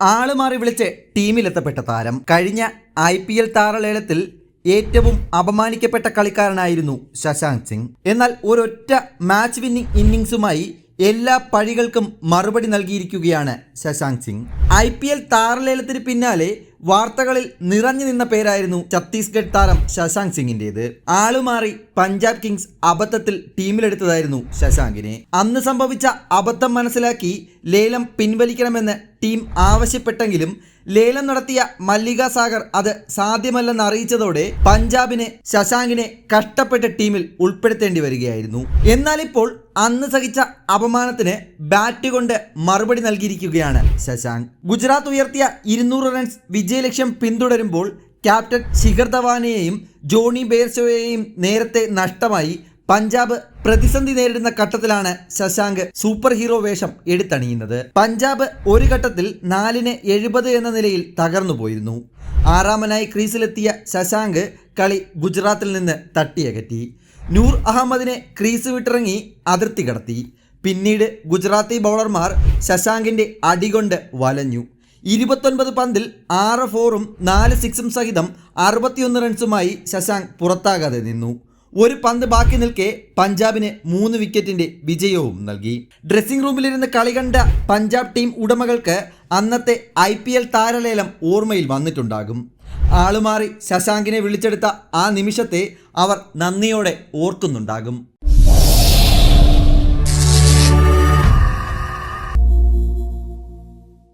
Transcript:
ആളുമാറി വിളിച്ച് ടീമിലെത്തപ്പെട്ട താരം. കഴിഞ്ഞ IPL താരലേലത്തിൽ ഏറ്റവും അപമാനിക്കപ്പെട്ട കളിക്കാരനായിരുന്നു ശശാങ്ക് സിംഗ്. എന്നാൽ ഒരൊറ്റ മാച്ച് വിന്നിംഗ് ഇന്നിംഗ്സുമായി എല്ലാ പഴികൾക്കും മറുപടി നൽകിയിരിക്കുകയാണ് ശശാങ്ക് സിംഗ്. IPL താരലേലത്തിന് പിന്നാലെ വാർത്തകളിൽ നിറഞ്ഞു നിന്ന പേരായിരുന്നു ഛത്തീസ്ഗഡ് താരം ശശാങ്ക് സിംഗിന്റേത്. ആളുമാറി പഞ്ചാബ് കിങ്സ് അബദ്ധത്തിൽ ടീമിലെടുത്തതായിരുന്നു ശശാങ്കിനെ. അന്ന് സംഭവിച്ച അബദ്ധം മനസ്സിലാക്കി ലേലം പിൻവലിക്കണമെന്ന് ടീം ആവശ്യപ്പെട്ടെങ്കിലും ലേലം നടത്തിയ മല്ലിക സാഗർ അത് സാധ്യമല്ലെന്ന് അറിയിച്ചതോടെ പഞ്ചാബിന് ശശാങ്കിനെ കഷ്ടപ്പെട്ട് ടീമിൽ ഉൾപ്പെടുത്തേണ്ടി വരികയായിരുന്നു. എന്നാൽ ഇപ്പോൾ അന്ന് സഹിച്ച അപമാനത്തിന് ബാറ്റ് കൊണ്ട് മറുപടി നൽകിയിരിക്കുകയാണ് ശശാങ്ക്. ഗുജറാത്ത് ഉയർത്തിയ 200 റൺസ് വിജയലക്ഷ്യം പിന്തുടരുമ്പോൾ ക്യാപ്റ്റൻ ശിഖർ ധവാനെയും ജോണി ബെയർസ്റ്റോയെയും നേരത്തെ നഷ്ടമായി പഞ്ചാബ് പ്രതിസന്ധി നേരിടുന്ന ഘട്ടത്തിലാണ് ശശാങ്ക് സൂപ്പർ ഹീറോ വേഷം എടുത്തണിയുന്നത്. പഞ്ചാബ് ഒരു ഘട്ടത്തിൽ 4-70 എന്ന നിലയിൽ തകർന്നു പോയിരുന്നു. ആറാമനായി ക്രീസിലെത്തിയ ശശാങ്ക് കളി ഗുജറാത്തിൽ നിന്ന് തട്ടിയകറ്റി. നൂർ അഹമ്മദിനെ ക്രീസ് വിട്ടിറങ്ങി അതിർത്തി കടത്തി. പിന്നീട് ഗുജറാത്തി ബൗളർമാർ ശശാങ്കിന്റെ അടികൊണ്ട് വലഞ്ഞു. 29 പന്തിൽ 6 4-ഉം 4 6-ഉം സഹിതം 61 റൺസുമായി ശശാങ്ക് പുറത്താകാതെ നിന്നു. ഒരു പന്ത് ബാക്കി നിൽക്കെ പഞ്ചാബിന് 3 വിക്കറ്റിന്റെ വിജയവും നൽകി. ഡ്രസ്സിംഗ് റൂമിലിരുന്ന് കളി കണ്ട പഞ്ചാബ് ടീം ഉടമകൾക്ക് അന്നത്തെ IPL താരലേലം ഓർമ്മയിൽ വന്നിട്ടുണ്ടാകും. ആളുമാറി ശശാങ്കിനെ വിളിച്ചെടുത്ത ആ നിമിഷത്തെ അവർ നന്ദിയോടെ ഓർക്കുന്നുണ്ടാകും.